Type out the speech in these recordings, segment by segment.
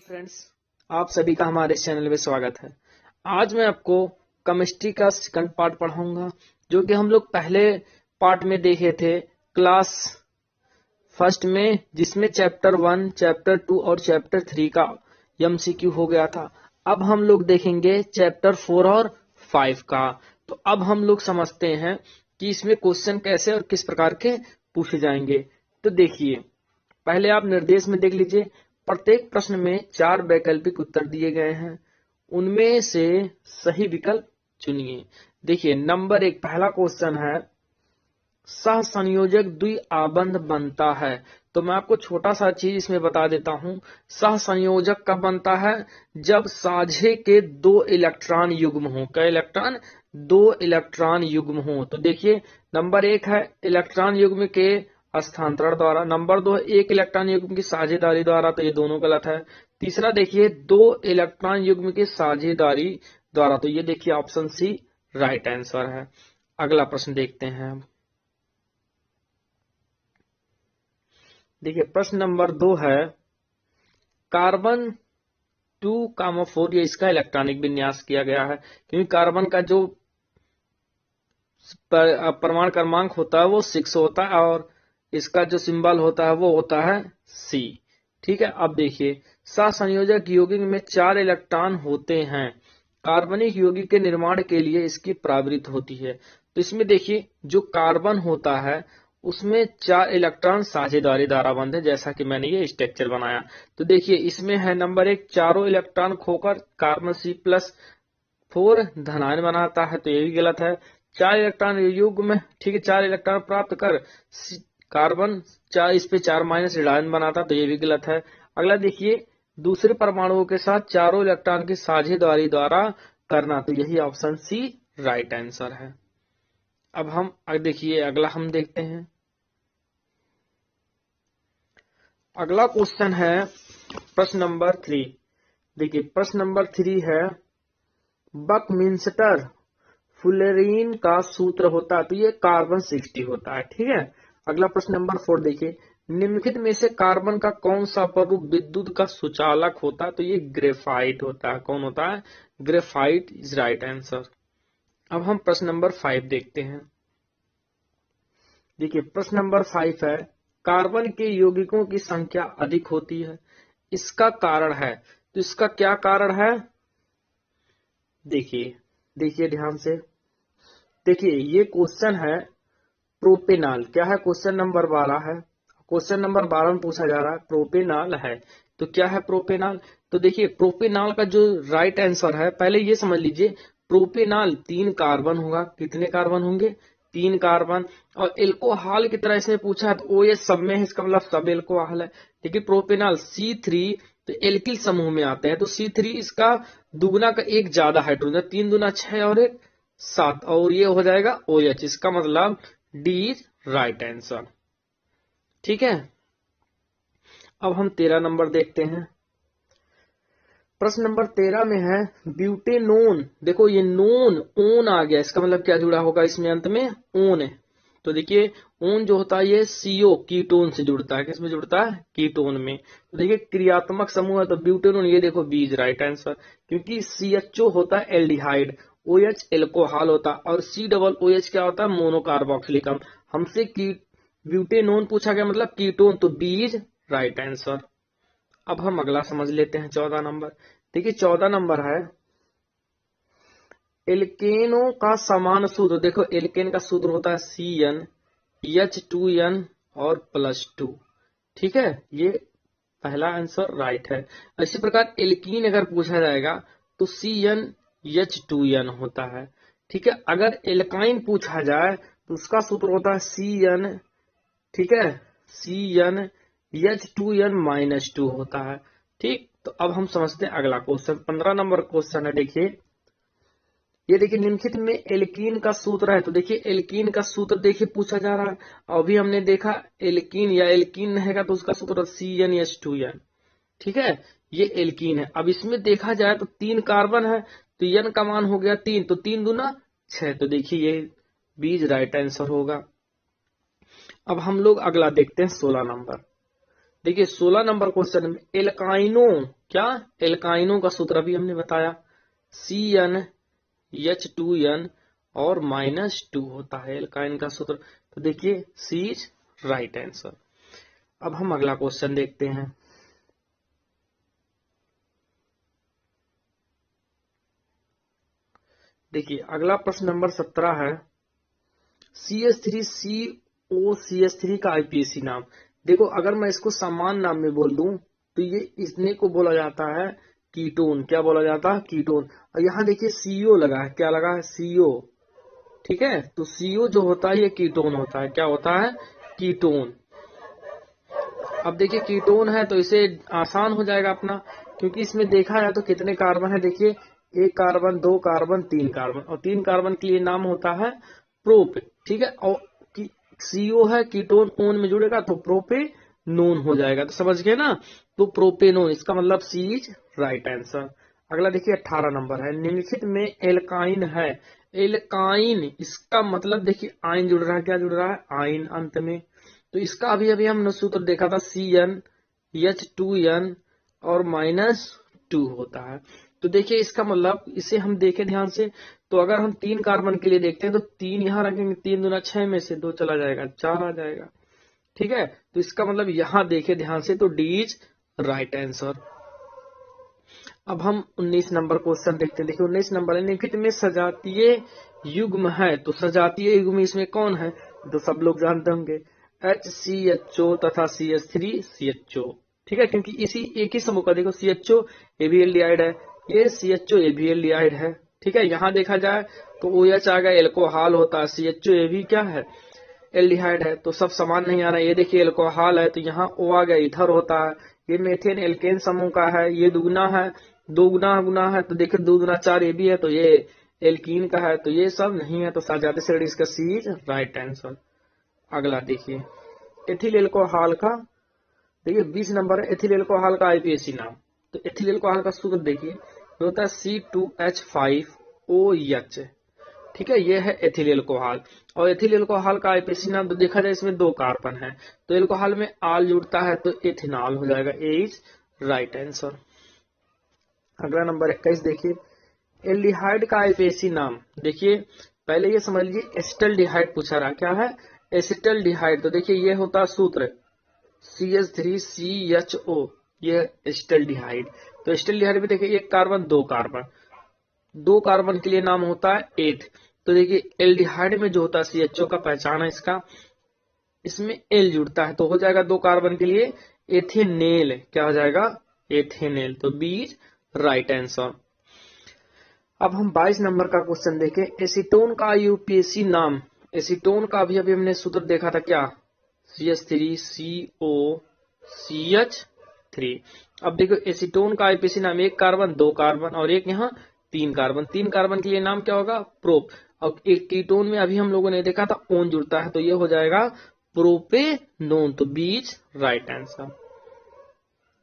Friends, आप सभी का हमारे इस चैनल में स्वागत है। आज मैं आपको केमिस्ट्री का सेकंड पार्ट पढ़ाऊंगा, जो कि हम लोग पहले पार्ट में देखे थे क्लास फर्स्ट में, जिसमें चैप्टर 1, चैप्टर 2 और चैप्टर 3 का एमसीक्यू हो गया था। अब हम लोग देखेंगे चैप्टर 4 और 5 का। तो अब हम लोग समझते हैं कि इसमें क्वेश्चन कैसे और किस प्रकार के पूछे जाएंगे। तो देखिए, पहले आप निर्देश में देख लीजिए। प्रत्येक प्रश्न में 4 वैकल्पिक उत्तर दिए गए हैं, उनमें से सही विकल्प चुनिए। देखिए, नंबर 1 पहला क्वेश्चन है, सहसंयोजक द्विआबंध बनता है। तो मैं आपको छोटा सा चीज इसमें बता देता हूं। सहसंयोजक कब बनता है? जब साझे के 2 इलेक्ट्रॉन युग्म हो। क्या इलेक्ट्रॉन? 2 इलेक्ट्रॉन युग्म हो। तो देखिए, नंबर 1 है इलेक्ट्रॉन युग्म के स्थानांतरण द्वारा, नंबर 2 है एक इलेक्ट्रॉन युग्म की साझेदारी द्वारा। तो ये दोनों गलत है। तीसरा देखिए, 2 इलेक्ट्रॉन युग्म की साझेदारी द्वारा। तो ये देखिए ऑप्शन सी राइट आंसर है। अगला प्रश्न देखते हैं हम। देखिए, प्रश्न नंबर 2 है, कार्बन 2,4 ये इसका इलेक्ट्रॉनिक विन्यास किया गया है, क्योंकि कार्बन का जो परमाणु क्रमांक होता है वो 6 होता है और इसका जो सिंबल होता है वो होता है C। ठीक है, अब देखिए, सहसंयोजक यौगिक में 4 इलेक्ट्रॉन होते हैं। कार्बनिक यौगिक के निर्माण के लिए इसकी प्रवृत्ति होती है। तो इसमें देखिए, जो कार्बन होता है उसमें 4 इलेक्ट्रॉन साझेदारी द्वारा बंध है, जैसा कि मैंने ये स्ट्रक्चर बनाया। तो देखिए, इसमें है नंबर 1, चारों इलेक्ट्रॉन खोकर कार्बन C+4 धनायन बनाता है। तो ये भी गलत है। 4 इलेक्ट्रॉन युग्म, ठीक है, 4 इलेक्ट्रॉन प्राप्त कर कार्बन 4 इस पे 4 माइनस ऋणायन बनाता। तो ये भी गलत है। अगला देखिए, दूसरे परमाणुओं के साथ चारों इलेक्ट्रॉन की साझेदारी द्वारा करना। तो यही ऑप्शन सी राइट आंसर है। अब हम देखिए, अगला हम देखते हैं। अगला क्वेश्चन है प्रश्न नंबर 3। देखिए, प्रश्न नंबर 3 है, बकमिंस्टर फुलेरीन का सूत्र होता है। तो ये कार्बन 60 होता है। ठीक है। अगला प्रश्न नंबर 4 देखिए, निम्नलिखित में से कार्बन का कौन सा प्ररूप विद्युत का सुचालक होता है? तो ये ग्रेफाइट होता है। कौन होता है? Graphite is right answer. अब हम प्रश्न नंबर 5 देखते हैं। देखिए, प्रश्न नंबर 5 है, कार्बन के यौगिकों की संख्या अधिक होती है, इसका कारण है। तो इसका क्या कारण है? देखिए ध्यान से। देखिए, ये क्वेश्चन है प्रोपेनॉल। क्या है? क्वेश्चन नंबर 12 है। क्वेश्चन नंबर 12 में पूछा जा रहा है प्रोपेनॉल है। तो क्या है प्रोपेनॉल? तो देखिए, प्रोपेनॉल का जो राइट आंसर है, पहले ये समझ लीजिए, प्रोपेनॉल 3 कार्बन होगा। कितने कार्बन होंगे? 3 कार्बन। और एल्कोहल की तरह इसमें पूछा है, तो ओ ये सब में है, इसका मतलब सब एल्कोहल है। देखिए, प्रोपेनॉल C3 तो एल्किल समूह में आते हैं। तो C3 इसका दुगुना का एक ज्यादा हाइड्रोजन, 3 दूना 6 और 1 7, और ये हो जाएगा OH। इसका मतलब डी इज राइट आंसर। ठीक है। अब हम 13 नंबर देखते हैं। प्रश्न नंबर 13 में है, ब्यूटेनोन। देखो, ये नोन ओन आ गया, इसका मतलब क्या जुड़ा होगा इसमें? अंत में ओन है। तो देखिए, ओन जो होता है ये CO कीटोन से जुड़ता है। किसमें जुड़ता है? कीटोन में। तो देखिए, क्रियात्मक समूह है तो ब्यूटेनोन, ये देखो बी इज राइट आंसर, क्योंकि CHO होता है एल्डिहाइड, OH एल्कोहल होता है, और COOH क्या होता है? मोनोकार्बोक्सिलिक अम्ल। हमसे ब्यूटेनोन पूछा गया, मतलब कीटोन, तो बी इज राइट आंसर। अब हम अगला समझ लेते हैं 14 नंबर। देखिए, 14 नंबर है, एल्केनों का समान सूत्र। देखो, एल्केन का सूत्र होता है CnH2n और +2। ठीक है, ये पहला आंसर राइट है। इसी प्रकार एल्कीन अगर पूछा जाएगा तो CnH2n होता है। ठीक है। अगर एल्काइन पूछा जाए तो उसका सूत्र होता है CN, ठीक है, CnH2n-2 होता है। ठीक। तो अब हम समझते हैं अगला क्वेश्चन। 15 नंबर क्वेश्चन है। देखिए, ये देखिए, निम्नलिखित में एल्कीन का सूत्र है। तो देखिए, एल्कीन का सूत्र देखिए पूछा जा रहा है। अभी हमने देखा एल्कीन या एल्कीन रहेगा तो उसका सूत्र CnH2n। ठीक है, ये एल्कीन है। अब इसमें देखा जाए तो 3 कार्बन है, तो n का मान हो गया 3, तो 3 दूना 6। तो देखिए, ये बीज राइट आंसर होगा। अब हम लोग अगला देखते हैं 16 नंबर। देखिए, 16 नंबर क्वेश्चन में एल्काइनों क्या, एल्काइनों का सूत्र अभी हमने बताया, CnH2n और -2 होता है एल्काइन का सूत्र। तो देखिए सी इज राइट आंसर। अब हम अगला क्वेश्चन देखते हैं। देखिए अगला प्रश्न नंबर 17 है, CH3COCH3 का आईपीएसी नाम। देखो अगर मैं इसको समान नाम में बोल दूं तो ये इसने को बोला जाता है कीटोन। क्या बोला जाता है, कीटोन। और यहाँ देखिए CO लगा है, क्या लगा है, CO। ठीक है, तो CO जो होता है ये कीटोन होता है। क्या होता है, कीटोन। अब देखिए कीटोन है तो इसे आसान हो जाएगा अपना, क्योंकि इसमें देखा जाए तो कितने कार्बन है, देखिए 1 कार्बन, 2 कार्बन, 3 कार्बन, और 3 कार्बन के लिए नाम होता है प्रोप। ठीक है, और CO है, कीटोन ओन में जुड़ेगा तो प्रोपेनोन हो जाएगा। तो समझ गए ना, तो प्रोपेनोन, इसका मतलब सी इज राइट आंसर। अगला देखिए 18 नंबर है, निम्नलिखित में एल्काइन है। एल्काइन, इसका मतलब देखिए आइन जुड़ रहा है। क्या जुड़ रहा है, आइन अंत में। तो इसका अभी अभी हमने सूत्र देखा था, CnH2n और -2 होता है। तो देखिए इसका मतलब, इसे हम देखें ध्यान से, तो अगर हम 3 कार्बन के लिए देखते हैं तो 3 यहां रखेंगे, 3 दूना 6 में से 2 चला जाएगा, 4 आ जाएगा। ठीक है, तो इसका मतलब यहां देखें ध्यान से, तो डी इज राइट आंसर। अब हम 19 नंबर क्वेश्चन देखते हैं। देखिए 19 नंबर है, निम्नलिखित में सजातीय युग्म है। तो सजातीय युग्म इसमें कौन है, तो सब लोग जानते होंगे, HCHO तथा CH3CHO। ठीक है, क्योंकि इसी एक ही समूह का, देखो CHO एल्डिहाइड है, ये CHO एल्डिहाइड है। ठीक है, यहाँ देखा जाए तो OH आ गया, एल्कोहल होता है, CHO क्या है, एल्डिहाइड है। तो सब समान नहीं आ रहा है, ये देखिए एल्कोहल है तो यहाँ O आ गया, इथर होता है। ये मेथेन एल्केन समूह का है, ये दुगुना है, दो गुना गुना है, तो देखिए 2 गुना 4 ये भी है, तो ये एल्कीन का है। तो ये सब नहीं है, तो सजातीय श्रेणी इसका सी इज राइट आंसर। अगला देखिए एथिल एल्कोहल का, देखिए 20 नंबर है, एथिल एल्कोहल का आईपीएसी नाम। तो एथिल एल्कोहल का सूत्र देखिए, जो होता है C2H5OH। ठीक है, ये है एथिल एल्कोहल। और एथिल एल्कोहल का आईपीएसी नाम, तो देखा जाए इसमें 2 कार्बन है, तो एल्कोहल में आल जुड़ता है तो एथेनॉल हो जाएगा, ए इज राइट आंसर। अगला नंबर 21 देखिए, एल्डिहाइड का आईपीएसी नाम। देखिए पहले ये समझ लीजिए एसिटल्डिहाइड पूछा रहा, क्या है, एसिटल्डिहाइड। तो देखिए ये होता है सूत्र CH3CHO, ये एसिटल्डिहाइड। तो एसिटल्डिहाइड में देखिए 1 कार्बन, 2 कार्बन, 2 कार्बन के लिए नाम होता है एथ। तो देखिए एल्डिहाइड में जो होता है CHO का पहचान है इसका, इसमें एल जुड़ता है तो हो जाएगा 2 कार्बन के लिए एथेनेल। क्या हो जाएगा, एथेनेल। तो बी इज राइट आंसर। अब हम 22 नंबर का क्वेश्चन देखें, एसीटोन का यूपीएसी नाम। एसीटोन का अभी अभी हमने सूत्र देखा था, क्या, CH3COCH3। अब देखो एसीटोन का आईपीएसी नाम, 1 कार्बन, 2 कार्बन और एक यहाँ 3 कार्बन। 3 कार्बन के लिए नाम क्या होगा, प्रोप। और एक कीटोन में अभी हम लोगों ने देखा था ओन जुड़ता है, तो ये हो जाएगा प्रोपेनोन। तो बी इज राइट आंसर।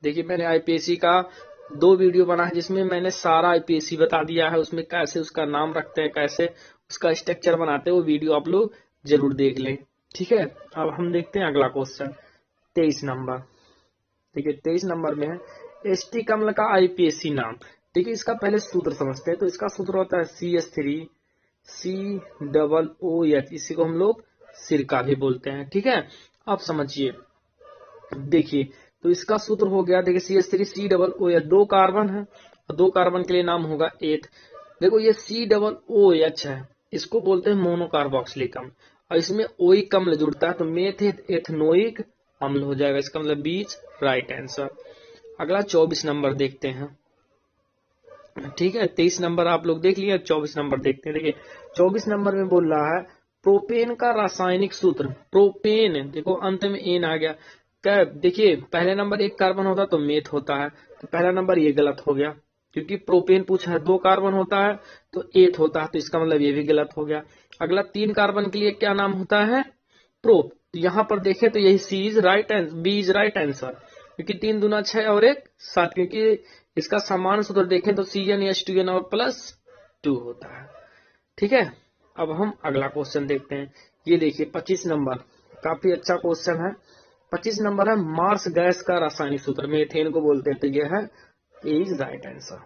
देखिए मैंने आईपीएसी का 2 वीडियो बना है, जिसमें मैंने सारा आईपीएसी बता दिया है, उसमें कैसे उसका नाम रखते हैं, कैसे उसका स्ट्रक्चर बनाते हैं, वो वीडियो आप लोग जरूर देख लें। ठीक है, अब हम देखते हैं अगला क्वेश्चन 23 नंबर। देखिए 23 नंबर में है, एस्टिक अम्ल का आईपीएसी नाम। देखिए इसका पहले सूत्र समझते हैं। तो इसका सूत्र होता है CH3COOH, इसी को हम लोग सिरका भी बोलते हैं। ठीक है, अब समझिए, देखिए तो इसका सूत्र हो गया, देखिए CH3COOH, 2 कार्बन है और 2 कार्बन के लिए नाम होगा एथ। देखो ये COOH है, इसको बोलते हैं मोनोकार्बोक्सिलिक अम्ल, और इसमें ओइक अम्ल जुड़ता है तो मेथ एथनोइक अम्ल हो जाएगा। इसका मतलब बीच राइट आंसर। अगला 24 नंबर देखते हैं। ठीक है, 23 नंबर आप लोग देख लिया, 24 नंबर देखते हैं। देखिए 24 नंबर में बोल रहा है, प्रोपेन का रासायनिक सूत्र। प्रोपेन, देखो अंत में एन आ गया। क्या, देखिए पहले नंबर 1 कार्बन होता तो मेथ होता है, तो पहला नंबर ये गलत हो गया, क्योंकि प्रोपेन पूछा है, 2 कार्बन होता है तो एथ होता है, तो इसका मतलब ये भी गलत हो गया। अगला 3 कार्बन के लिए क्या नाम होता है, प्रोप। तो यहाँ पर देखें तो यही C is right answer, B is right answer, क्योंकि 3 दूना 6 और 1 7, क्योंकि इसका समान सूत्र देखें तो CnH2n और +2 होता है। ठीक है, अब हम अगला क्वेश्चन देखते हैं। ये देखिए 25 नंबर, काफी अच्छा क्वेश्चन है। 25 नंबर है, मार्स गैस का रासायनिक सूत्र। मीथेन को बोलते हैं, तो यह है इज राइट आंसर।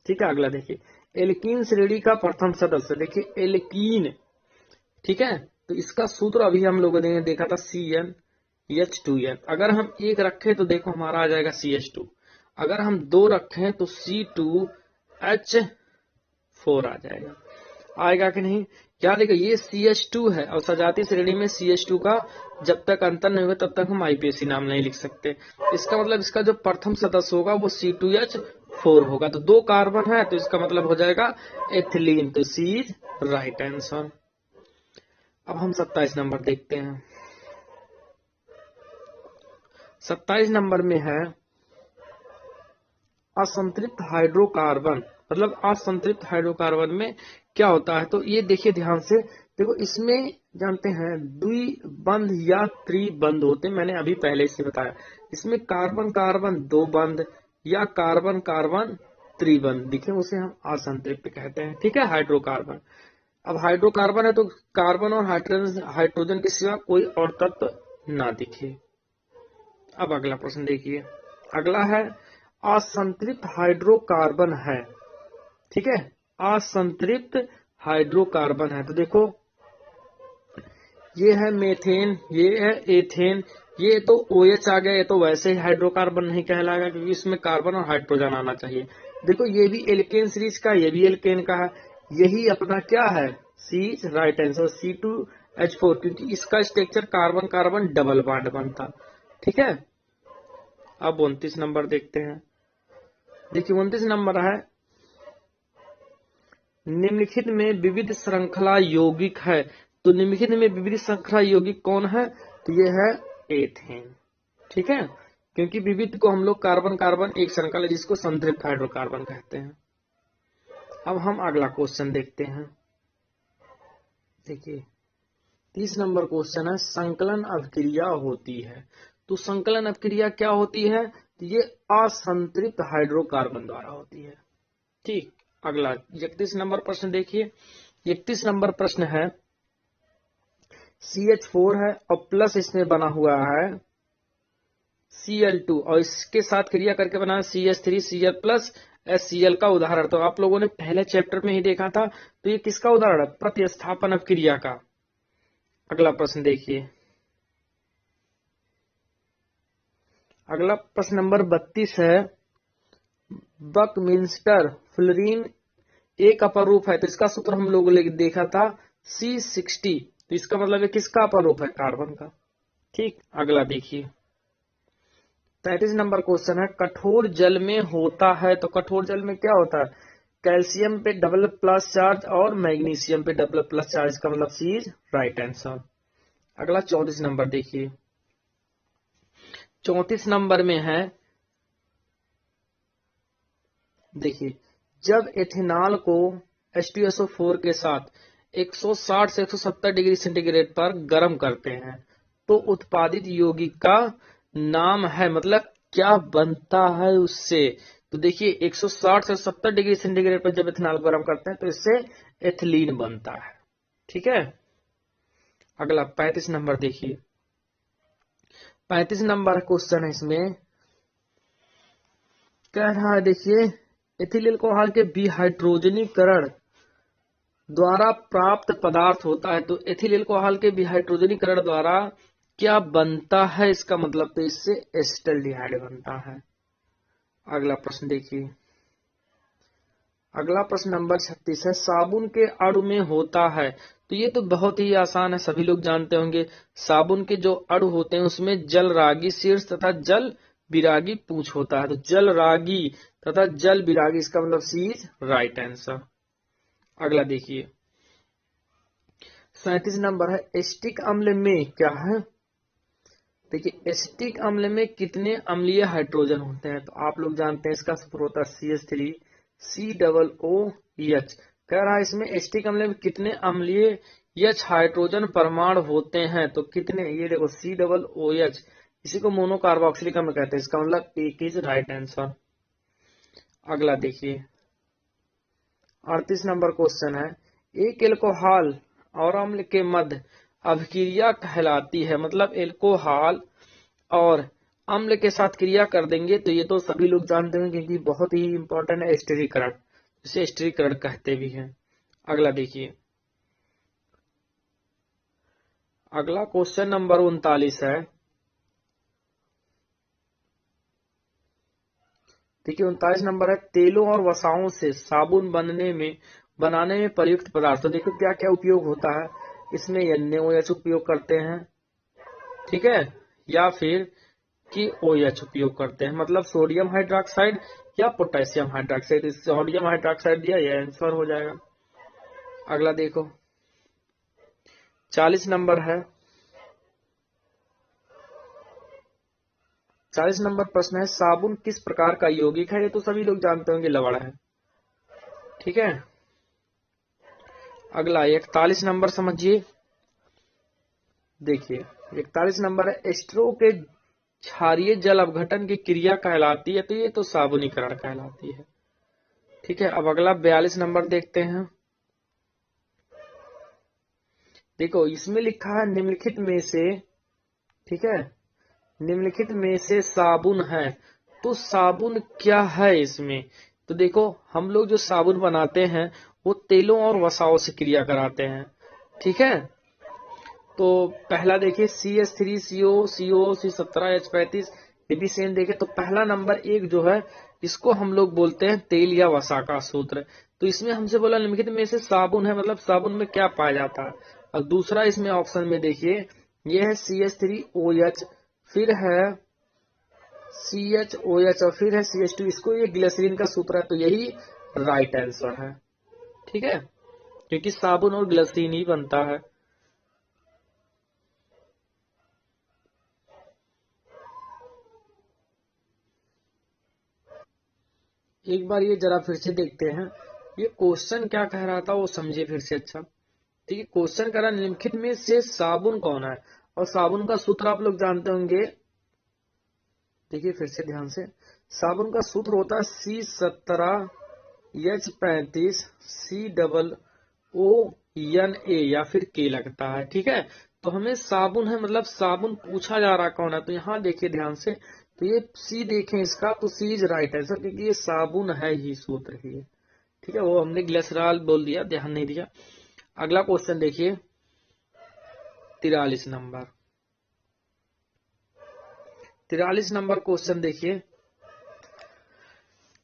ठीक है, अगला देखिए, एल्कीन श्रेणी का प्रथम सदस्य, देखिए एल्कीन, ठीक है, तो इसका सूत्र अभी हम लोगों ने देखा था CnH2n। अगर हम एक रखें तो देखो हमारा आ जाएगा CH2, अगर हम दो रखें तो C2H4 आ जाएगा, आएगा कि नहीं। क्या देखो ये CH2 है और सजातीय श्रेणी में CH2 का जब तक अंतर नहीं होगा तब तक हम IUPAC नाम नहीं लिख सकते। इसका मतलब इसका जो प्रथम सदस्य होगा वो C2H4 होगा, तो दो कार्बन है तो इसका मतलब हो जाएगा एथिलीन, तो सी इज राइट आंसर। अब हम 27 नंबर देखते हैं। 27 नंबर में है असंतृप्त हाइड्रोकार्बन, मतलब असंतृप्त हाइड्रोकार्बन में क्या होता है, तो ये देखिए ध्यान से, देखो इसमें जानते हैं द्विबंध या त्रिबंध होते हैं, मैंने अभी पहले से बताया। इसमें कार्बन कार्बन दो बंध या कार्बन कार्बन त्रिबंध दिखे उसे हम असंतृप्त कहते हैं। ठीक है, हाइड्रोकार्बन। अब हाइड्रोकार्बन है तो कार्बन और हाइड्रोजन के सिवा कोई और तत्व ना दिखे। अब अगला प्रश्न देखिए, अगला है असंतृप्त हाइड्रोकार्बन है, ठीक है, असंतृप्त हाइड्रोकार्बन है, तो देखो ये है मेथेन, ये है एथेन, ये तो OH आ गया, ये तो वैसे ही हाइड्रोकार्बन नहीं कहलाएगा क्योंकि इसमें कार्बन और हाइड्रोजन आना चाहिए। देखो ये भी एल्केन सीरीज का, ये भी एल्केन का है, यही अपना क्या है, सी इज राइट आंसर, C2H4, क्योंकि इसका structure carbon carbon double bond बनता। ठीक है, अब 29 नंबर देखते हैं। देखिए 29 नंबर है निम्नलिखित में विविध श्रृंखला यौगिक है, तो निम्नलिखित में विविध श्रृंखला यौगिक कौन है, तो ये है एथेन। ठीक है, क्योंकि विविध को हम लोग कार्बन कार्बन एक श्रृंखला जिसको संतृप्त हाइड्रोकार्बन कहते हैं। अब हम अगला क्वेश्चन देखते हैं। देखिए 30 नंबर क्वेश्चन है संकलन अभिक्रिया होती है, तो संकलन अभिक्रिया क्या होती है, तो ये असंतृप्त हाइड्रोकार्बन द्वारा होती है। ठीक, अगला 31 नंबर प्रश्न देखिए। 31 नंबर प्रश्न है CH4 है और प्लस इसमें बना हुआ है Cl2 और इसके साथ क्रिया करके बना CH3 Cl प्लस HCl का उदाहरण, तो आप लोगों ने पहले चैप्टर में ही देखा था, तो ये किसका उदाहरण है, प्रतिस्थापन अभिक्रिया का। अगला प्रश्न देखिए, अगला प्रश्न नंबर 32 है बकमिंस्टर फ्लोरीन एक अपर रूप है, तो इसका सूत्र हम लोगों ने देखा था C60, तो इसका मतलब है किसका अपर रूप है, कार्बन का। ठीक, अगला देखिए 33 नंबर क्वेश्चन है कठोर जल में होता है, तो कठोर जल में क्या होता है, कैल्शियम पे डबल प्लस चार्ज और मैग्नीशियम पे डबल प्लस चार्ज, का मतलब सी इज राइट आंसर। अगला 34 नंबर देखिए। 34 नंबर में है, देखिए जब एथेनॉल को H2SO4 के साथ 160 से 170 डिग्री सेंटीग्रेड पर गर्म करते हैं तो उत्पादित यौगिक का नाम है, मतलब क्या बनता है उससे, तो देखिए 160 से 70 डिग्री सेंटीग्रेड पर जब एथेनॉल गर्म करते हैं तो इससे एथिलीन बनता है। ठीक है, अगला 35 नंबर देखिए। 35 नंबर क्वेश्चन है, इसमें कह रहा है देखिए एथिल अल्कोहल के विहाइड्रोजनीकरण द्वारा प्राप्त पदार्थ होता है, तो एथिल अल्कोहल के विहाइड्रोजनीकरण द्वारा क्या बनता है, इसका मतलब तो इससे एसिटाल्डिहाइड बनता है। अगला प्रश्न देखिए, अगला प्रश्न नंबर 36 है साबुन के अणु में होता है, तो ये तो बहुत ही आसान है, सभी लोग जानते होंगे। साबुन के जो अणु होते हैं उसमें जल रागी शीर्ष तथा जल विरागी पूंछ होता है, तो जल रागी तथा जल विरागी, इसका मतलब सी इज राइट आंसर। अगला देखिए 37 नंबर है एसिटिक अम्ल में क्या है, देखिए एसिटिक अम्ल में कितने अम्लीय हाइड्रोजन होते हैं, तो आप लोग जानते हैं इसका सूत्र होता है CH3 COOH। कह रहा है इसमें एसिटिक अम्ल में कितने अम्लीय H हाइड्रोजन परमाणु होते हैं, तो कितने, ये देखो COOH, इसी को मोनोकार्बोक्सिलिक अम्ल कहते हैं, इसका मतलब एक इज राइट आंसर। अगला देखिए 38 नंबर क्वेश्चन है एक एल्कोहल और अम्ल के मध्य अभिक्रिया कहलाती है, मतलब एल्कोहल और अम्ल के साथ क्रिया कर देंगे तो ये तो सभी लोग जानते हैं क्योंकि बहुत ही इंपॉर्टेंट है स्थिरीकरण, जिसे स्थिरीकरण कहते भी हैं। अगला देखिए, अगला क्वेश्चन नंबर 39 है। देखिए 39 नंबर है, तेलों और वसाओं से साबुन बनाने में प्रयुक्त पदार्थ। तो देखो क्या क्या उपयोग होता है इसमें, NaOH उपयोग करते हैं, ठीक है, या फिर कि OH उपयोग करते हैं, मतलब सोडियम हाइड्रोक्साइड या पोटेशियम हाइड्रोक्साइड। सोडियम हाइड्रोक्साइड दिया, यह आंसर हो जाएगा। अगला देखो 40 नंबर है। 40 नंबर प्रश्न है, साबुन किस प्रकार का यौगिक है। ये तो सभी लोग जानते होंगे, लवण है, ठीक है। अगला 41 नंबर समझिए। देखिए 41 नंबर है, स्ट्रो के क्षारीय जल अपघटन की क्रिया कहलाती है। तो ये तो साबुनीकरण कहलाती है, ठीक है। अब अगला 42 नंबर देखते हैं। देखो इसमें लिखा है निम्नलिखित में से, ठीक है, निम्नलिखित में से साबुन है। तो साबुन क्या है इसमें, तो देखो हम लोग जो साबुन बनाते हैं वो तेलों और वसाओं से क्रिया कराते हैं, ठीक है। तो पहला देखिए CH3CO CO C17H35 एफिशिएंट देखे तो पहला नंबर एक जो है इसको हम लोग बोलते हैं तेल या वसा का सूत्र। तो इसमें हमसे बोला निम्नलिखित में से साबुन है, मतलब साबुन में क्या पाया जाता है। और दूसरा इसमें ऑप्शन में देखिए ये है CH3OH, फिर है CHOH और फिर है CH2, इसको ये ग्लिसरीन का सूत्र है। तो यही राइट आंसर है, ठीक है, क्योंकि साबुन और ग्लिसरीन ही बनता है। एक बार ये जरा फिर से देखते हैं, ये क्वेश्चन क्या कह रहा था वो समझे फिर से। अच्छा ठीक है, क्वेश्चन कह रहा निम्नलिखित में से साबुन कौन है, और साबुन का सूत्र आप लोग जानते होंगे। देखिए फिर से ध्यान से, साबुन का सूत्र होता है C17H35 COONA या फिर K लगता है, ठीक है। तो हमें साबुन है, मतलब साबुन पूछा जा रहा कौन है। तो यहाँ देखिए ध्यान से, तो ये C देखें इसका, तो C इज राइट आंसर, क्योंकि ये साबुन है ही, सूत्र ही है, ठीक है। वो हमने ग्लिसरॉल बोल दिया, ध्यान नहीं दिया। अगला क्वेश्चन देखिए 43 नंबर। 43 नंबर क्वेश्चन देखिए,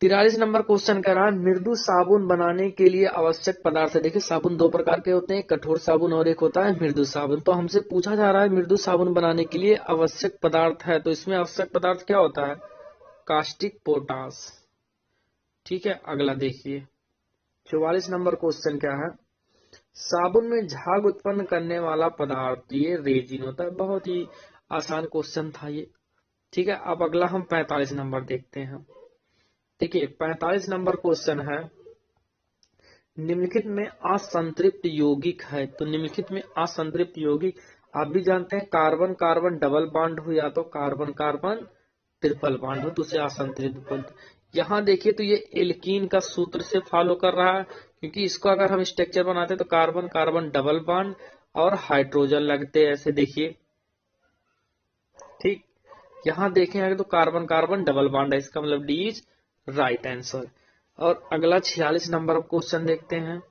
43 नंबर क्वेश्चन कह रहा है मृदु साबुन बनाने के लिए आवश्यक पदार्थ है। देखिए साबुन दो प्रकार के होते हैं, कठोर साबुन और एक होता है मृदु साबुन। तो हमसे पूछा जा रहा है मृदु साबुन बनाने के लिए आवश्यक पदार्थ है, तो इसमें आवश्यक पदार्थ क्या होता है, कास्टिक पोटास, ठीक है। अगला देखिए 44 नंबर क्वेश्चन क्या है, साबुन में झाग उत्पन्न करने वाला पदार्थ, ये रेजिन होता है। बहुत ही आसान क्वेश्चन था ये, ठीक है। अब अगला हम 45 नंबर देखते हैं। देखिए 45 नंबर क्वेश्चन है, निम्नलिखित में असंतृप्त यौगिक है। तो निम्नलिखित में असंतृप्त यौगिक आप भी जानते हैं, कार्बन कार्बन डबल बॉन्ड हो या तो कार्बन कार्बन ट्रिपल बॉन्ड हो तो उसे असंतृप्त बोलते हैं। यहाँ देखिए तो ये एल्कीन का सूत्र से फॉलो कर रहा है, क्योंकि इसको अगर हम स्ट्रक्चर बनाते हैं तो कार्बन कार्बन डबल बॉन्ड और हाइड्रोजन लगते हैं, ऐसे देखिए, ठीक। यहाँ देखें अगर तो कार्बन कार्बन डबल बॉन्ड है, इसका मतलब डी इज राइट आंसर। और अगला 46 नंबर क्वेश्चन देखते हैं।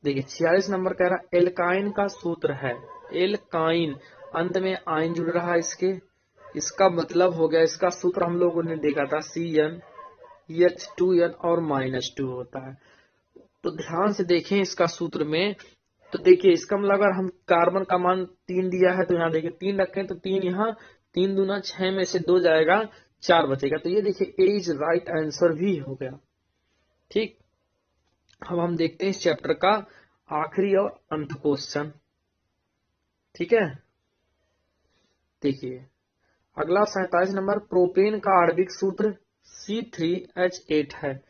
देखिए 46 नंबर कह रहा एल्काइन का सूत्र है, एल्काइन अंत में आइन जुड़ रहा है इसके, इसका मतलब हो गया, इसका सूत्र हम लोगों ने देखा था CnH2n और -2 होता है। तो ध्यान से देखें इसका सूत्र में, तो देखिए इसका मतलब अगर हम कार्बन का मान 3 दिया है तो यहाँ देखिए 3 रखें तो 3 यहाँ, 3 दूना 6 में से 2 जाएगा, 4 बचेगा। तो ये देखिए ए इज राइट आंसर भी हो गया, ठीक। अब हम देखते हैं इस चैप्टर का आखिरी और अंत क्वेश्चन, ठीक है। देखिए अगला 47 नंबर, प्रोपेन का आणविक सूत्र C3H8 है।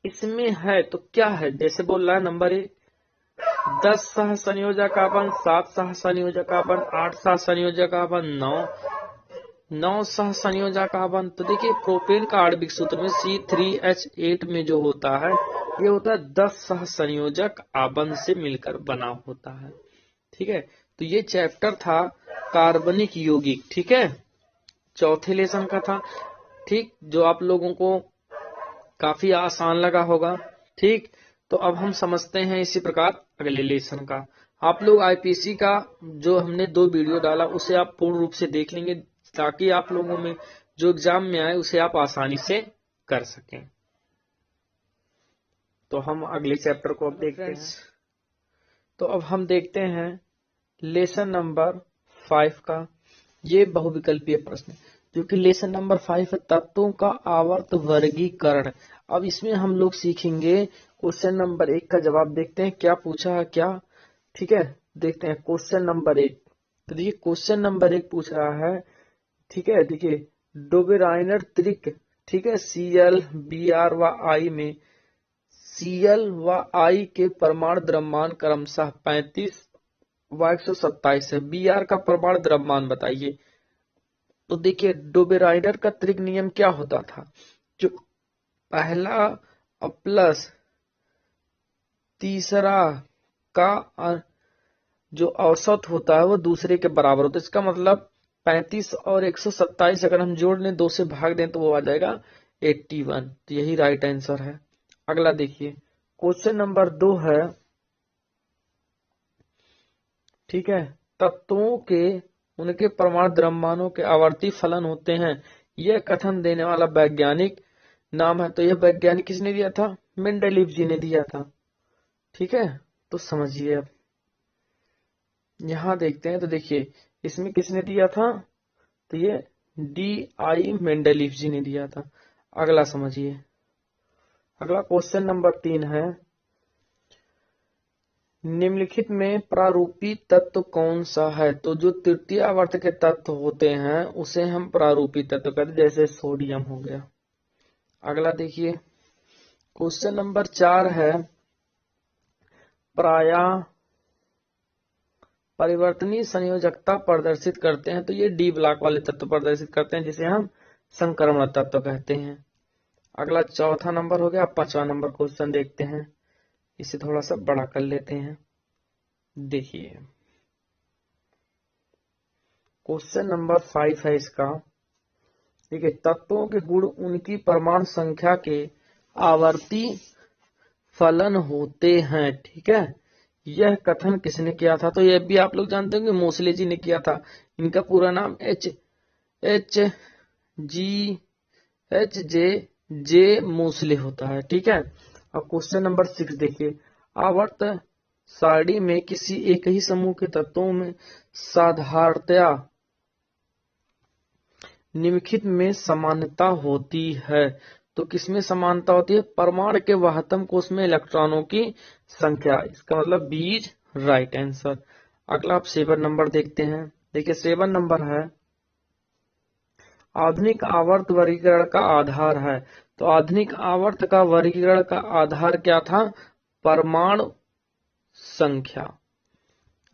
इसमें है तो क्या है, जैसे बोल रहा है नंबर 1 10 सह संयोजकाबंध, 7 सह संयोजकाबंध, 8 सह संयोजकाबंध, 9 सह संयोजकाबंध। तो देखिए प्रोपेन का आणविक सूत्र में C3H8 में जो होता है ये होता है 10 सह संयोजक आबंध से मिलकर बना होता है, ठीक है। तो ये चैप्टर था कार्बनिक यौगिक, ठीक है, चौथे लेसन का था, ठीक, जो आप लोगों को काफी आसान लगा होगा। ठीक, तो अब हम समझते हैं इसी प्रकार अगले लेसन का। आप लोग आईपीसी का जो हमने 2 वीडियो डाला उसे आप पूर्ण रूप से देख लेंगे, ताकि आप लोगों में जो एग्जाम में आए उसे आप आसानी से कर सकें। तो हम अगले चैप्टर को अब देखते हैं। तो अब हम देखते हैं लेसन नंबर 5 का, ये बहुविकल्पीय प्रश्न, जो कि लेसन नंबर 5 है, तत्वों का आवर्त वर्गीकरण। अब इसमें हम लोग सीखेंगे क्वेश्चन नंबर 1 का जवाब। देखते हैं क्या पूछा है क्या, ठीक है, देखते हैं क्वेश्चन नंबर 1। तो देखिए क्वेश्चन नंबर 1 पूछ रहा है, ठीक है, देखिए डोबेराइनर त्रिक, ठीक है, Cl, Br व I में Cl व I के परमाणु द्रव्यमान क्रमशः 35 व 127 है। Br का परमाणु द्रव्यमान बताइए। तो देखिए डोबेराइनर का त्रिक नियम क्या होता था, जो पहला प्लस तीसरा का जो औसत होता है वो दूसरे के बराबर होता है। इसका मतलब 35 और 127 अगर हम जोड़ लें, 2 से भाग दें, तो वो आ जाएगा 81। तो यही राइट आंसर है। अगला देखिए क्वेश्चन नंबर 2 है, ठीक है, तत्वों के उनके परमाणु द्रव्यमानों के आवर्ती फलन होते हैं, यह कथन देने वाला वैज्ञानिक नाम है। तो यह वैज्ञानिक किसने दिया था, मेंडेलीव जी ने दिया था, ठीक है। तो समझिए अब यहां देखते हैं, तो देखिए इसमें किसने दिया था, तो ये D.I. मेंडेलीव जी ने दिया था। अगला समझिए, अगला क्वेश्चन नंबर 3 है, निम्नलिखित में प्रारूपी तत्व कौन सा है। तो जो तृतीय आवर्त के तत्व होते हैं उसे हम प्रारूपी तत्व कहते हैं, जैसे सोडियम हो गया। अगला देखिए क्वेश्चन नंबर 4 है, प्रायः परिवर्तनीय संयोजकता प्रदर्शित करते हैं। तो ये डी ब्लॉक वाले तत्व प्रदर्शित करते हैं, जिसे हम संक्रमण तत्व कहते हैं। अगला चौथा नंबर हो गया। 5वां नंबर क्वेश्चन देखते हैं, इसे थोड़ा सा बड़ा कर लेते हैं। देखिए क्वेश्चन नंबर 5 है इसका, देखिए तत्वों के गुण उनकी परमाणु संख्या के आवर्ती फलन होते हैं, ठीक है। यह कथन किसने किया था, तो यह भी आप लोग जानते होंगे, मोसले जी ने किया था। इनका पूरा नाम एच जे मोसले होता है, ठीक है। अब क्वेश्चन नंबर 6 देखिए, आवर्त सारणी में किसी एक ही समूह के तत्वों में साधारणतया निम्नलिखित में समानता होती है। तो किसमें समानता होती है, परमाणु के वाहतम कोश में इलेक्ट्रॉनों की संख्या। इसका मतलब बीज राइट आंसर। अगला आप 7 नंबर देखते हैं। देखिए 7 नंबर है, आधुनिक आवर्त वर्गीकरण का आधार है। तो आधुनिक आवर्त का वर्गीकरण का आधार क्या था, परमाणु संख्या।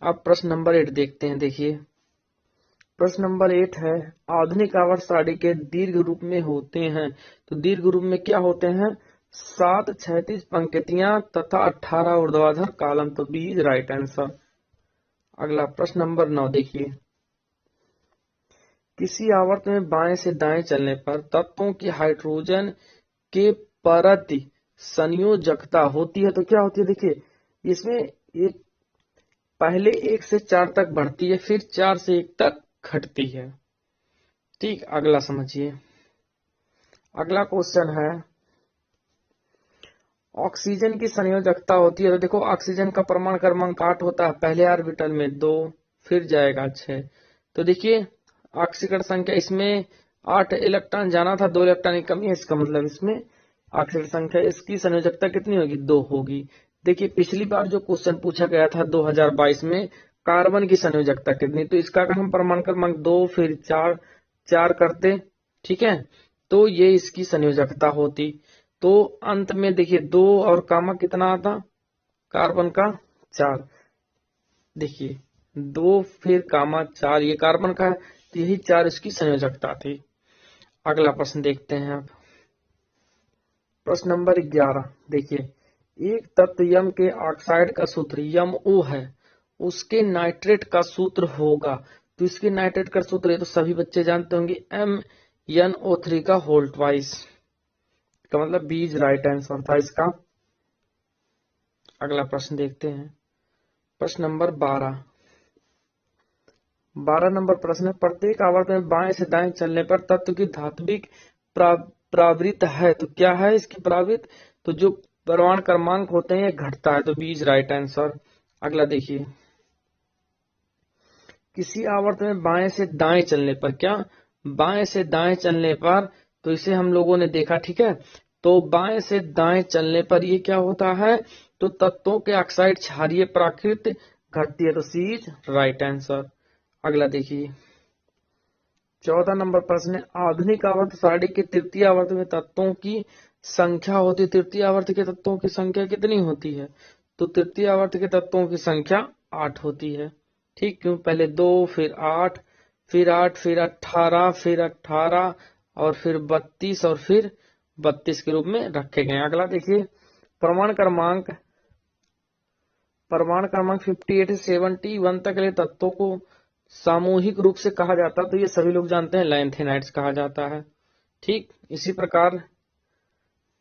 अब प्रश्न नंबर 8 देखते हैं। देखिए प्रश्न नंबर 8 है, आधुनिक आवर्त सारणी के दीर्घ रूप में होते हैं। तो दीर्घ रूप में क्या होते हैं, 7 क्षैतिज पंक्तियां तथा 18 ऊर्ध्वाधर कॉलम। तो बी इज राइट आंसर। अगला प्रश्न नंबर 9 देखिए, किसी आवर्त में बाएं से दाएं चलने पर तत्वों की हाइड्रोजन के प्रति संयोजकता होती है। तो क्या होती है, देखिए इसमें एक पहले 1 से 4 तक बढ़ती है, फिर 4 से 1 तक घटती है, ठीक। अगला समझिए, अगला क्वेश्चन है, ऑक्सीजन की संयोजकता होती है। तो देखो ऑक्सीजन का परमाणु क्रमांक 8 होता है, पहले ऑर्बिटल में 2, फिर जाएगा 6। तो देखिए ऑक्सीकरण संख्या, इसमें 8 इलेक्ट्रॉन जाना था, 2 इलेक्ट्रॉन की कमी है, इसका मतलब इसमें ऑक्सीकरण संख्या, इसकी संयोजकता कितनी होगी, 2 होगी। देखिए पिछली बार जो क्वेश्चन पूछा गया था 2022 में, कार्बन की संयोजकता कितनी, तो इसका अगर हम परमाणु क्रमांक 2 फिर 4 करते, ठीक है, तो ये इसकी संयोजकता होती। तो अंत में देखिए 2 और कामा कितना आता, कार्बन का 4, देखिए 2 फिर कामा 4, ये कार्बन का है, तो यही 4 इसकी संयोजकता थी। अगला प्रश्न देखते हैं अब, प्रश्न नंबर 11 देखिए, एक तत्व यम के ऑक्साइड का सूत्र यम ओ है, उसके नाइट्रेट का सूत्र होगा। तो इसके नाइट्रेट का सूत्र है तो सभी बच्चे जानते होंगे MnO3 का होल ट्वाइस, का मतलब बी इज राइट आंसर था इसका। अगला प्रश्न देखते हैं, प्रश्न नंबर 12 नंबर प्रश्न है, प्रत्येक आवर्त में बाएं से दाएं चलने पर तत्व की धात्विक प्रावृत्त है, तो क्या है इसकी प्रावृत्त, तो जो परमाणु क्रमांक होते हैं ये घटता है, तो बी इज राइट आंसर। अगला देखिए, किसी आवर्त में बाएं से दाएं चलने पर, क्या बाएं से दाएं चलने पर, तो इसे हम लोगों ने देखा, ठीक है। तो बाएं से दाएं चलने पर ये क्या होता है, तो तत्वों के ऑक्साइड क्षारीय प्राकृत घटती है, तो सी इज राइट आंसर। अगला देखिए, 14 नंबर प्रश्न है, आधुनिक आवर्त सारणी के तृतीय आवर्त में तत्वों की संख्या होती है, तृतीय आवर्त के तत्वों की संख्या कितनी होती है, तो तृतीय आवर्त के तत्वों की संख्या 8 होती है, ठीक। क्यों, पहले 2, फिर 8, फिर 8, फिर 18, फिर 18 और फिर 32 और फिर 32 के रूप में रखे गए। अगला देखिए, परमाणु क्रमांक 58 से 71 तक के तत्वों को सामूहिक रूप से कहा जाता है, तो ये सभी लोग जानते हैं लैंथेनाइड्स कहा जाता है, ठीक। इसी प्रकार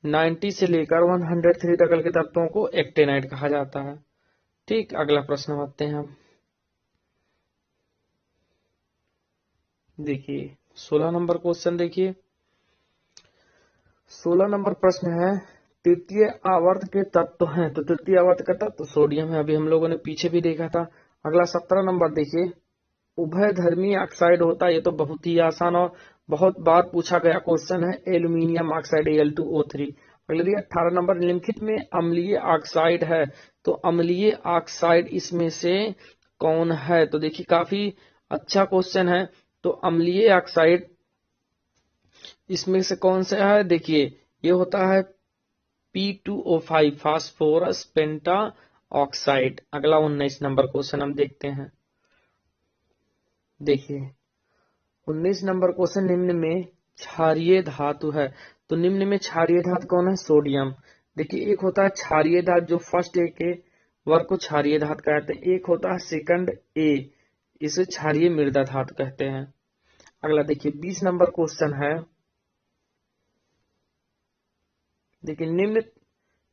90 से लेकर 103 तक के तत्वों को एक्टेनाइड कहा जाता है, ठीक। अगला प्रश्न आते हैं हम, देखिए 16 नंबर क्वेश्चन देखिए, 16 नंबर प्रश्न है, तृतीय आवर्त के तत्व हैं, तो तृतीय आवर्त का तत्व सोडियम है, अभी हम लोगों ने पीछे भी देखा था। अगला 17 नंबर देखिए, उभय धर्मी ऑक्साइड होता है, ये तो बहुत ही आसान और बहुत बार पूछा गया क्वेश्चन है, एल्यूमिनियम ऑक्साइड Al2O3। अगले देखिए 18 नंबर, निम्नलिखित में अम्लीय ऑक्साइड है, तो अम्लीय ऑक्साइड इसमें से कौन है, तो देखिए काफी अच्छा क्वेश्चन है। तो अम्लीय ऑक्साइड इसमें से कौन सा है, देखिए ये होता है P2O5 फास्फोरस पेंटा ऑक्साइड। अगला 19 नंबर क्वेश्चन हम देखते हैं, देखिए 19 नंबर क्वेश्चन, निम्न में क्षारीय धातु है, तो निम्न में क्षारीय धातु कौन है, सोडियम। देखिए एक होता है क्षारीय धातु जो फर्स्ट ए के वर्ग को क्षारीय धातु कहते हैं, एक होता है सेकंड ए, इसे क्षारीय मृदा धातु कहते हैं। अगला देखिए 20 नंबर क्वेश्चन है, देखिए निम्न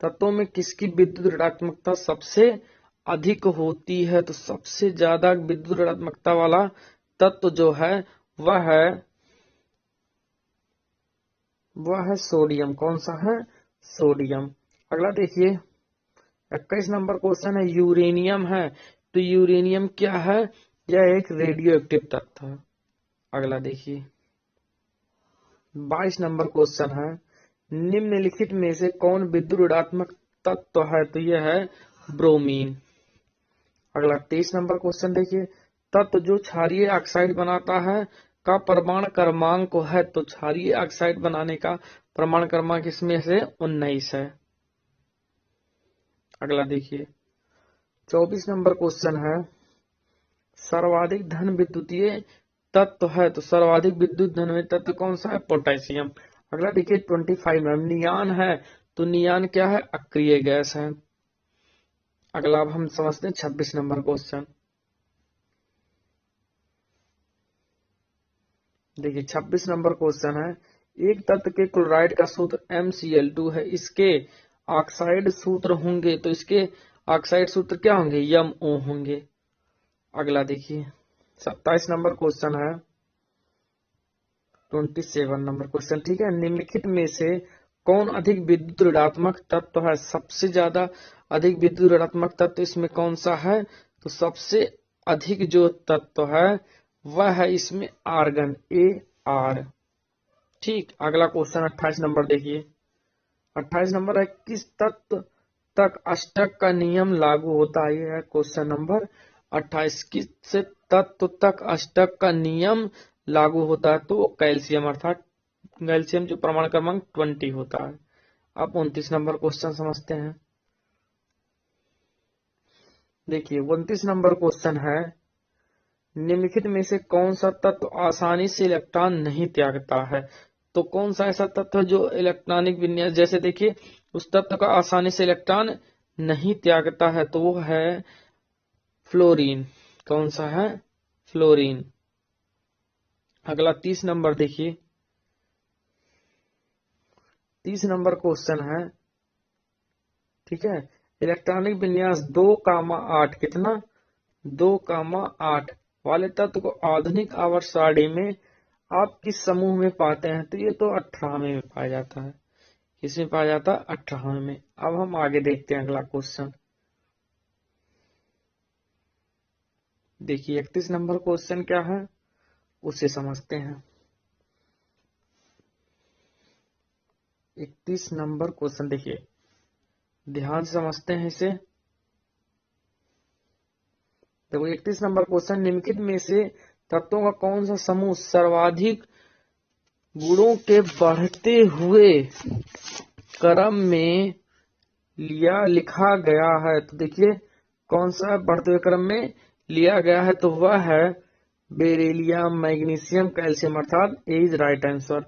तत्वों में किसकी विद्युत ऋणात्मकता सबसे अधिक होती है, तो सबसे ज्यादा विद्युत ऋणात्मकता वाला तत्व जो है वह है सोडियम। कौन सा है, सोडियम। अगला देखिए 21 नंबर क्वेश्चन है, यूरेनियम है, तो यूरेनियम क्या है, यह एक रेडियो एक्टिव तत्व है। अगला देखिए 22 नंबर क्वेश्चन है, निम्नलिखित में से कौन विद्युत ऋणात्मक तत्व है, तो यह है ब्रोमीन। अगला 23 नंबर क्वेश्चन देखिए, तत्व जो क्षारीय ऑक्साइड बनाता है का परमाणु क्रमांक है, तो क्षारीय ऑक्साइड बनाने का परमाणु क्रमांक इसमें से 19 है। अगला देखिए 24 नंबर क्वेश्चन है, सर्वाधिक धन विद्युतीय तत्व है, तो सर्वाधिक विद्युत धन तत्व कौन सा है, पोटेशियम। अगला देखिए 25 में नियान है, तो नियान क्या है, अक्रिय गैस है। अगला अब हम समझते हैं 26 नंबर क्वेश्चन, देखिए 26 नंबर क्वेश्चन है, एक तत्व के क्लोराइड का सूत्र MCl2 है, इसके ऑक्साइड सूत्र होंगे, तो इसके ऑक्साइड सूत्र क्या होंगे, MO होंगे। अगला देखिए 27 नंबर क्वेश्चन है, 27 नंबर क्वेश्चन, ठीक है, निम्नलिखित में से कौन अधिक विद्युत ऋणात्मक तत्व है, सबसे ज्यादा अधिक विद्युत ऋणात्मक तत्व इसमें कौन सा है, तो सबसे अधिक जो तत्व है वह है इसमें आर्गन, Ar, ठीक। अगला क्वेश्चन 28 नंबर देखिए, 28 नंबर है, किस तत्व तक अष्टक का नियम लागू होता है, यह है क्वेश्चन नंबर 28, किस तत्व तक अष्टक का नियम लागू होता है, तो कैल्शियम, अर्थात कैल्शियम जो परमाणु क्रमांक 20 होता है। अब 29 नंबर क्वेश्चन समझते हैं, देखिए 29 नंबर क्वेश्चन है, निम्नलिखित में से कौन सा तत्व आसानी से इलेक्ट्रॉन नहीं त्यागता है, तो कौन सा ऐसा तत्व जो इलेक्ट्रॉनिक विन्यास, जैसे देखिए उस तत्व का आसानी से इलेक्ट्रॉन नहीं त्यागता है, तो वो है फ्लोरीन। कौन सा है, फ्लोरीन। अगला 30 नंबर देखिए, 30 नंबर क्वेश्चन है, ठीक है। इलेक्ट्रॉनिक विन्यास 2,8 कितना 2,8 वाले तत्व को आधुनिक आवर्त सारणी में आप किस समूह में पाते हैं? तो ये तो 18वें में पाया जाता है। किसमें पाया जाता है? 18वें में। अब हम आगे देखते हैं अगला क्वेश्चन। देखिए 31 नंबर क्वेश्चन क्या है उसे समझते हैं। 31 नंबर क्वेश्चन देखिए, ध्यान से समझते हैं इसे। देखो 31 नंबर क्वेश्चन, निम्नलिखित में से तत्वों का कौन सा समूह सर्वाधिक गुणों के बढ़ते हुए क्रम में लिखा गया है? तो देखिए कौन सा बढ़ते हुए क्रम में लिया गया है, तो वह है बेरिलियम, मैग्नीशियम, कैल्शियम, अर्थात ए इज राइट आंसर।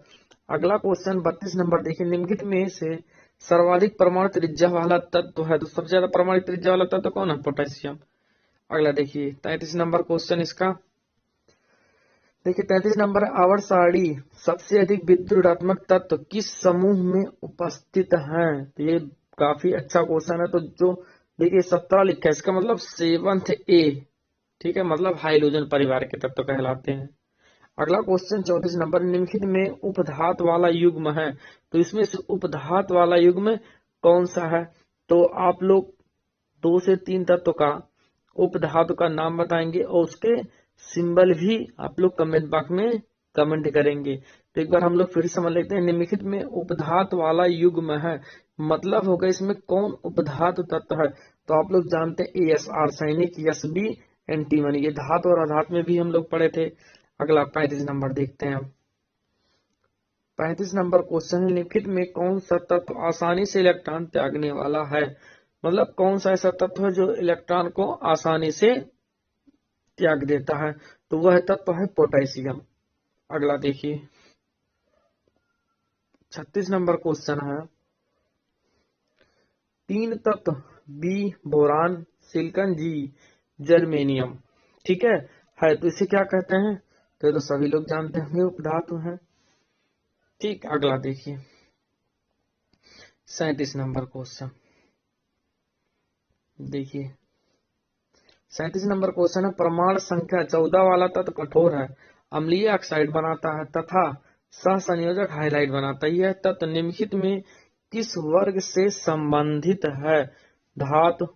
अगला क्वेश्चन 32 नंबर देखिए, निम्नलिखित में से सर्वाधिक परमाणु त्रिज्या वाला तत्व है? तो सबसे ज्यादा परमाणु त्रिज्या वाला तत्व कौन है? पोटेशियम। अगला देखिए 33 नंबर क्वेश्चन इसका, देखिए 33 नंबर, आवर्त सारणी सबसे अधिक विद्युत ऋणात्मक तत्व किस समूह में उपस्थित है? तो ये काफी अच्छा क्वेश्चन है। तो जो देखिए 17 लिखा है, इसका मतलब 7th ए, ठीक है, मतलब हाइड्रोजन परिवार के तत्व कहलाते हैं। अगला क्वेश्चन 34 नंबर, निम्नलिखित में उपधात वाला युग्म है? तो इसमें से उपधात वाला युग्म कौन सा है? तो आप लोग 2 से 3 तत्व का उपधातु का नाम बताएंगे और उसके सिंबल भी आप लोग कमेंट बॉक्स में कमेंट करेंगे। तो एक बार हम लोग फिर समझ लेते हैं, निम्नलिखित में उपधात वाला युग्म है, मतलब होगा इसमें कौन उपधातु तत्व है? तो आप लोग जानते हैं एस आर्सेनिक, एसबी, एंटीमनी, ये धातु और अधातु में भी हम लोग पढ़े थे। अगला 35 नंबर देखते हैं। 35 नंबर क्वेश्चन है, निम्नलिखित में कौन सा तत्व आसानी से इलेक्ट्रॉन त्यागने वाला है? मतलब कौन सा ऐसा तत्व है जो इलेक्ट्रॉन को आसानी से त्याग देता है? तो वह तत्व है पोटेशियम। अगला देखिए 36 नंबर क्वेश्चन है, 3 तत्व बी बोरान, सिलिकॉन, जी जर्मेनियम, ठीक है तो इसे क्या कहते हैं? तो ये तो सभी लोग जानते हैं, उपधातु है। ठीक, अगला देखिए 37 नंबर क्वेश्चन, देखिए 37 नंबर क्वेश्चन है, प्रमाण संख्या 14 वाला तत्व कठोर है, अम्लीय ऑक्साइड बनाता है तथा सहसंयोजक हाइलाइट बनाता है। यह तत्व निम्नलिखित में किस वर्ग से संबंधित है? धातु,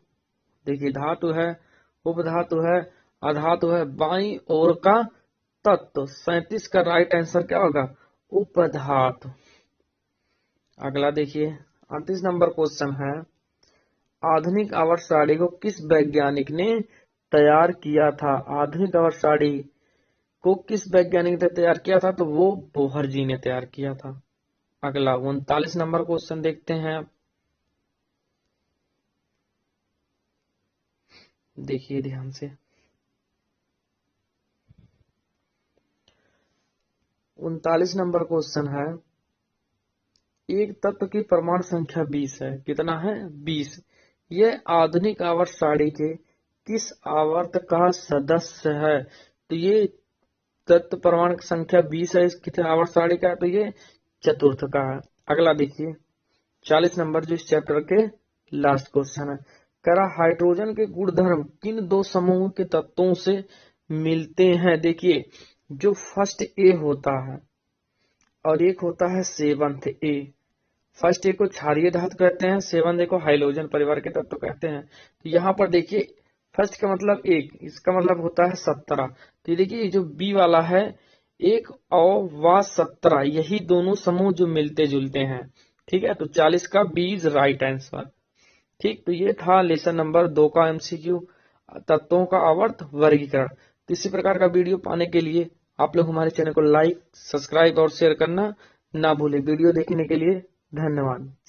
देखिए धातु है, उपधातु है, अधातु है, बाईं ओर का तत्व। 37 का राइट आंसर क्या होगा? उपधातु। अगला देखिए 38 नंबर क्वेश्चन है, आधुनिक आवर्त सारणी को किस वैज्ञानिक ने तैयार किया था? आधुनिक आवर्त सारणी को किस वैज्ञानिक ने तैयार किया था? तो वो बोहर जी ने तैयार किया था। अगला 39 नंबर क्वेश्चन देखते हैं, देखिए ध्यान से। 39 नंबर क्वेश्चन है, एक तत्व की परमाणु संख्या 20 है, कितना है? 20। यह आधुनिक आवर्त सारणी के किस आवर्त का सदस्य है? तो ये तत्व परमाणु संख्या 20 है, इस कितने आवर्त सारणी का है? तो ये चतुर्थ का है। अगला देखिए 40 नंबर, जो इस चैप्टर के लास्ट क्वेश्चन है, कह रहा हाइड्रोजन के गुणधर्म किन 2 समूह के तत्वों से मिलते हैं? देखिए जो फर्स्ट ए होता है और एक होता है 7th ए। फर्स्ट ए को क्षारीय धातु कहते हैं, 7th ए को हाइड्रोजन परिवार के तत्व कहते हैं। तो यहाँ पर देखिए फर्स्ट का मतलब 1, इसका मतलब होता है 17। तो ये देखिए जो बी वाला है 1 और व 17, यही दोनों समूह जो मिलते जुलते हैं, ठीक है। तो 40 का बी इज राइट आंसर। ठीक, तो ये था लेसन नंबर 2 का एमसीक्यू, तत्वों का आवर्त वर्गीकरण। तो इसी प्रकार का वीडियो पाने के लिए आप लोग हमारे चैनल को लाइक, सब्सक्राइब और शेयर करना ना भूलें। वीडियो देखने के लिए धन्यवाद।